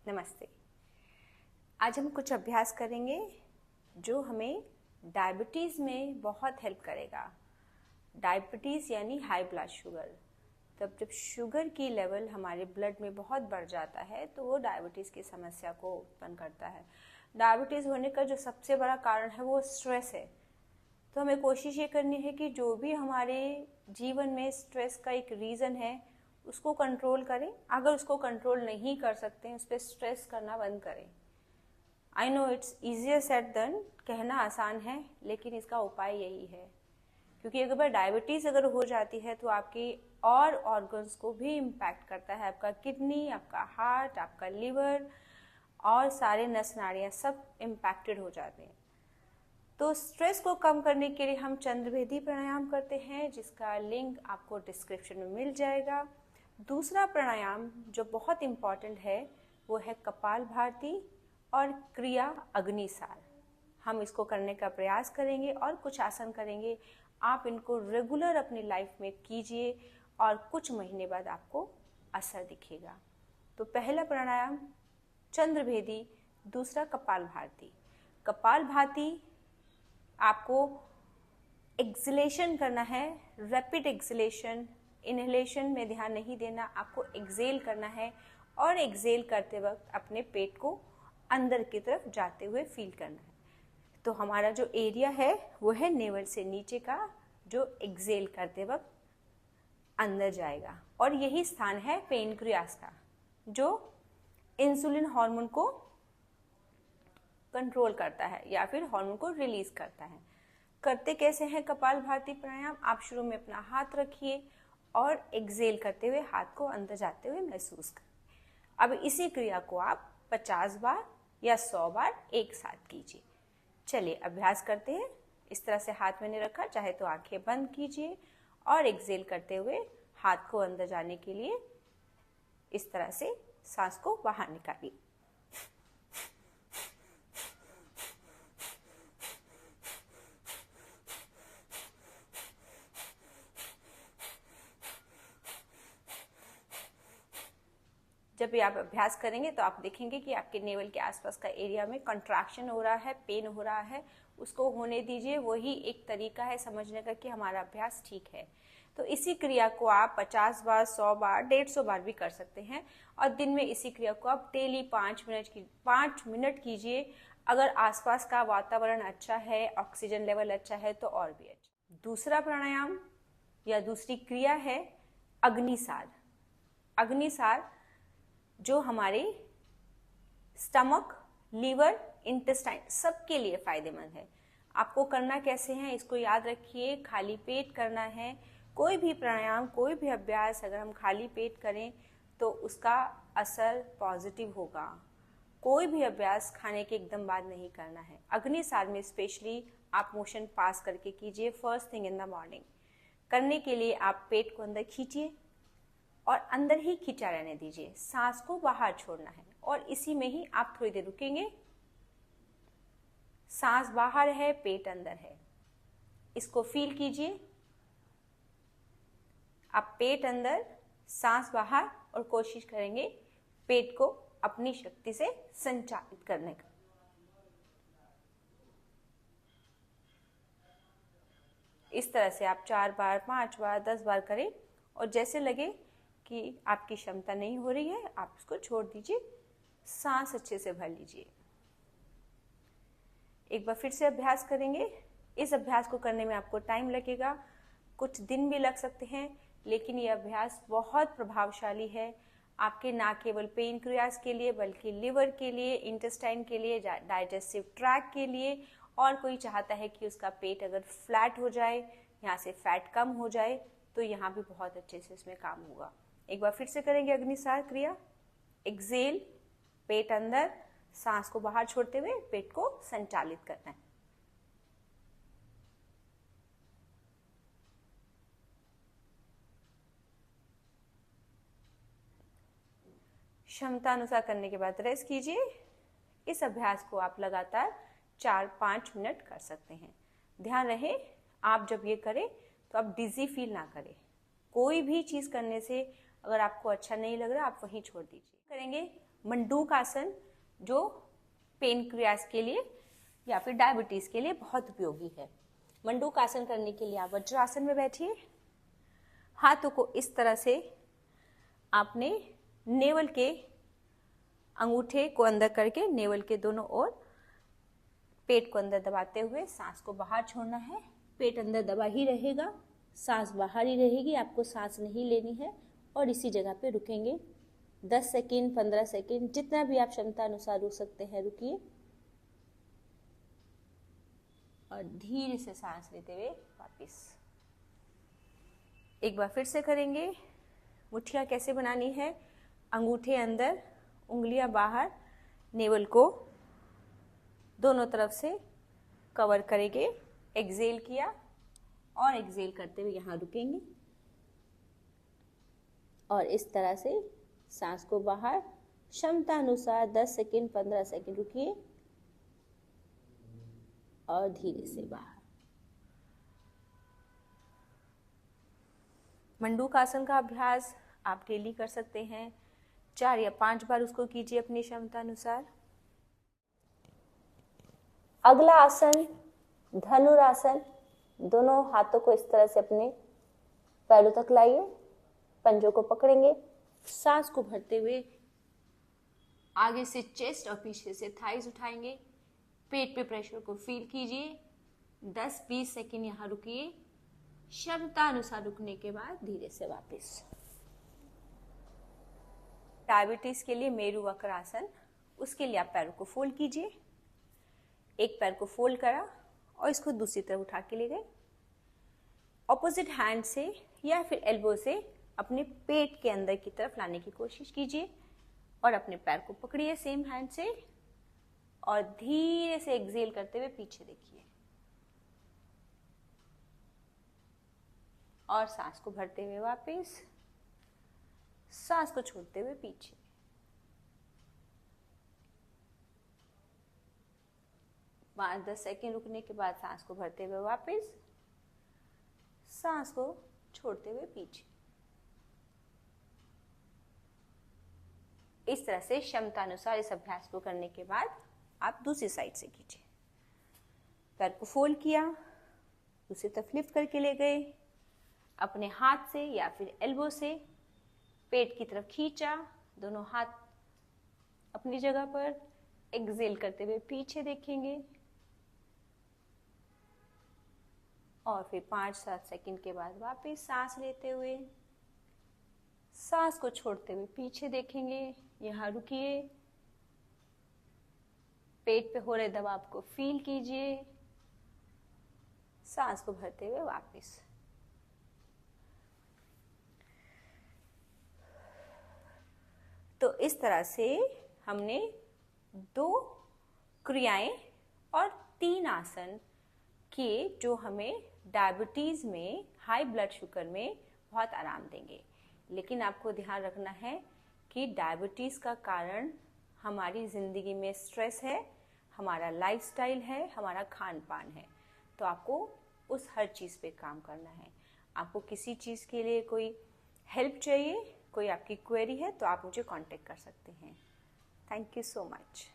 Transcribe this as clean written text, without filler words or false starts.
नमस्ते। आज हम कुछ अभ्यास करेंगे जो हमें डायबिटीज़ में बहुत हेल्प करेगा। डायबिटीज़ यानी हाई ब्लड शुगर। तब जब शुगर की लेवल हमारे ब्लड में बहुत बढ़ जाता है तो वो डायबिटीज़ की समस्या को उत्पन्न करता है। डायबिटीज़ होने का जो सबसे बड़ा कारण है वो स्ट्रेस है। तो हमें कोशिश ये करनी है कि जो भी हमारे जीवन में स्ट्रेस का एक रीज़न है उसको कंट्रोल करें। अगर उसको कंट्रोल नहीं कर सकते हैं उस पर स्ट्रेस करना बंद करें। I know it's easier said than, कहना आसान है लेकिन इसका उपाय यही है, क्योंकि अगर डायबिटीज़ अगर हो जाती है तो आपके और ऑर्गन्स को भी इम्पैक्ट करता है। आपका किडनी, आपका हार्ट, आपका लिवर और सारे नस नाड़ियाँ सब इम्पैक्टेड हो जाते हैं। तो स्ट्रेस को कम करने के लिए हम चंद्रभेदी प्राणायाम करते हैं, जिसका लिंक आपको डिस्क्रिप्शन में मिल जाएगा। दूसरा प्राणायाम जो बहुत इम्पॉर्टेंट है वो है कपालभाति और क्रिया अग्निसार। हम इसको करने का प्रयास करेंगे और कुछ आसन करेंगे। आप इनको रेगुलर अपनी लाइफ में कीजिए और कुछ महीने बाद आपको असर दिखेगा। तो पहला प्राणायाम चंद्रभेदी, दूसरा कपालभाति। कपालभाति आपको एक्सलेशन करना है, रैपिड एक्सलेशन। इनहेलेशन में ध्यान नहीं देना, आपको एक्सेल करना है और एक्सेल करते वक्त अपने पेट को अंदर की तरफ जाते हुए फील करना है। तो हमारा जो एरिया है वो है नेवल से नीचे का, जो एक्सेल करते वक्त अंदर जाएगा। और यही स्थान है पेनक्रियास का, जो इंसुलिन हार्मोन को कंट्रोल करता है या फिर हार्मोन को रिलीज करता है। करते कैसे हैं कपालभाति प्राणायाम? आप शुरू में अपना हाथ रखिए और एक्सेल करते हुए हाथ को अंदर जाते हुए महसूस करें। अब इसी क्रिया को आप 50 बार या 100 बार एक साथ कीजिए। चलिए अभ्यास करते हैं। इस तरह से हाथ मैंने रखा, चाहे तो आंखें बंद कीजिए और एक्सेल करते हुए हाथ को अंदर जाने के लिए इस तरह से सांस को बाहर निकालिए। जब भी आप अभ्यास करेंगे तो आप देखेंगे कि आपके नेवल के आसपास का एरिया में कंट्रैक्शन हो रहा है, पेन हो रहा है, उसको होने दीजिए। वही एक तरीका है समझने का कि हमारा अभ्यास ठीक है। तो इसी क्रिया को आप 50 बार, 100 बार, 150 बार भी कर सकते हैं और दिन में इसी क्रिया को आप डेली 5 मिनट कीजिए। अगर आसपास का वातावरण अच्छा है, ऑक्सीजन लेवल अच्छा है तो और भी अच्छा। दूसरा प्राणायाम या दूसरी क्रिया है अग्निसार। अग्निसार जो हमारे स्टमक, लीवर, इंटेस्टाइन सबके लिए फायदेमंद है। आपको करना कैसे है इसको याद रखिए। खाली पेट करना है। कोई भी प्राणायाम, कोई भी अभ्यास अगर हम खाली पेट करें तो उसका असर पॉजिटिव होगा। कोई भी अभ्यास खाने के एकदम बाद नहीं करना है। अग्निसार में स्पेशली आप मोशन पास करके कीजिए first thing in the morning. करने के लिए आप पेट को अंदर खींचिए और अंदर ही खींचा रहने दीजिए। सांस को बाहर छोड़ना है और इसी में ही आप थोड़ी देर रुकेंगे। सांस बाहर है, पेट अंदर है, इसको फील कीजिए। आप पेट अंदर, सांस बाहर और कोशिश करेंगे पेट को अपनी शक्ति से संचालित करने का। इस तरह से आप 4 बार, 5 बार, 10 बार करें और जैसे लगे कि आपकी क्षमता नहीं हो रही है आप इसको छोड़ दीजिए। सांस अच्छे से भर लीजिए। एक बार फिर से अभ्यास करेंगे। इस अभ्यास को करने में आपको टाइम लगेगा, कुछ दिन भी लग सकते हैं, लेकिन ये अभ्यास बहुत प्रभावशाली है आपके ना केवल पेनक्रियास के लिए बल्कि लिवर के लिए, इंटेस्टाइन के लिए, डाइजेस्टिव ट्रैक के लिए। और कोई चाहता है कि उसका पेट अगर फ्लैट हो जाए, यहाँ से फैट कम हो जाए, तो यहाँ भी बहुत अच्छे से इसमें काम होगा। एक बार फिर से करेंगे अग्निसार क्रिया। एक्सेल, पेट अंदर, सांस को बाहर छोड़ते हुए पेट को संचालित करना है। क्षमता अनुसार करने के बाद रेस्ट कीजिए। इस अभ्यास को आप लगातार 4-5 मिनट कर सकते हैं। ध्यान रहे आप जब ये करें तो आप डिजी फील ना करें। कोई भी चीज़ करने से अगर आपको अच्छा नहीं लग रहा आप वहीं छोड़ दीजिए। करेंगे मंडूक आसन, जो पेनक्रियास के लिए या फिर डायबिटीज के लिए बहुत उपयोगी है। मंडूक आसन करने के लिए आप वज्रासन में बैठिए। हाथों को इस तरह से आपने नेवल के अंगूठे को अंदर करके नेवल के दोनों ओर पेट को अंदर दबाते हुए सांस को बाहर छोड़ना है। पेट अंदर दबा ही रहेगा, सांस बाहर ही रहेगी, आपको सांस नहीं लेनी है और इसी जगह पे रुकेंगे 10 सेकेंड, 15 सेकेंड, जितना भी आप क्षमता अनुसार रुक सकते हैं रुकिए और धीरे से सांस लेते हुए वापस। एक बार फिर से करेंगे। मुट्ठियाँ कैसे बनानी है, अंगूठे अंदर, उंगलियां बाहर, नेवल को दोनों तरफ से कवर करेंगे। एक्सेल किया और एक्सेल करते हुए यहाँ रुकेंगे और इस तरह से सांस को बाहर क्षमता अनुसार 10 सेकेंड, 15 सेकेंड रुकिए और धीरे से बाहर। मंडूक आसन का अभ्यास आप डेली कर सकते हैं, 4 या 5 बार उसको कीजिए अपनी क्षमता अनुसार। अगला आसन धनुरासन। दोनों हाथों को इस तरह से अपने पैरों तक लाइए, पंजों को पकड़ेंगे, सांस को भरते हुए आगे से चेस्ट और पीछे से थाइज उठाएंगे। पेट पे प्रेशर को फील कीजिए, 10-20 सेकेंड यहाँ रुकिए। क्षमता अनुसार रुकने के बाद धीरे से वापस। डायबिटीज के लिए मेरु वक्रासन, उसके लिए आप पैरों को फोल्ड कीजिए। एक पैर को फोल्ड करा और इसको दूसरी तरफ उठा के ले गए। ऑपोजिट हैंड से या फिर एल्बो से अपने पेट के अंदर की तरफ लाने की कोशिश कीजिए और अपने पैर को पकड़िए सेम हैंड से और धीरे से एक्सेल करते हुए पीछे देखिए और सांस को भरते हुए वापस, सांस को छोड़ते हुए पीछे। पाँच 10 सेकेंड रुकने के बाद सांस को भरते हुए वापस, सांस को छोड़ते हुए पीछे। इस तरह से क्षमता अनुसार इस अभ्यास को करने के बाद आप दूसरी साइड से कीजिए। पैर को फोल्ड किया, दूसरी तरफ लिफ्ट करके ले गए, अपने हाथ से या फिर एल्बो से पेट की तरफ खींचा, दोनों हाथ अपनी जगह पर, एक्सेल करते हुए पीछे देखेंगे और फिर 5-7 सेकंड के बाद वापस सांस लेते हुए, सांस को छोड़ते हुए पीछे देखेंगे। यहाँ रुकिए, पेट पे हो रहे दबाव को फील कीजिए, सांस को भरते हुए वापस। तो इस तरह से हमने 2 क्रियाएं और 3 आसन किए जो हमें डायबिटीज में, हाई ब्लड शुगर में बहुत आराम देंगे। लेकिन आपको ध्यान रखना है कि डायबिटीज का कारण हमारी ज़िंदगी में स्ट्रेस है, हमारा लाइफस्टाइल है, हमारा खान पान है। तो आपको उस हर चीज़ पे काम करना है। आपको किसी चीज़ के लिए कोई हेल्प चाहिए, कोई आपकी क्वेरी है तो आप मुझे कांटेक्ट कर सकते हैं। Thank you so much.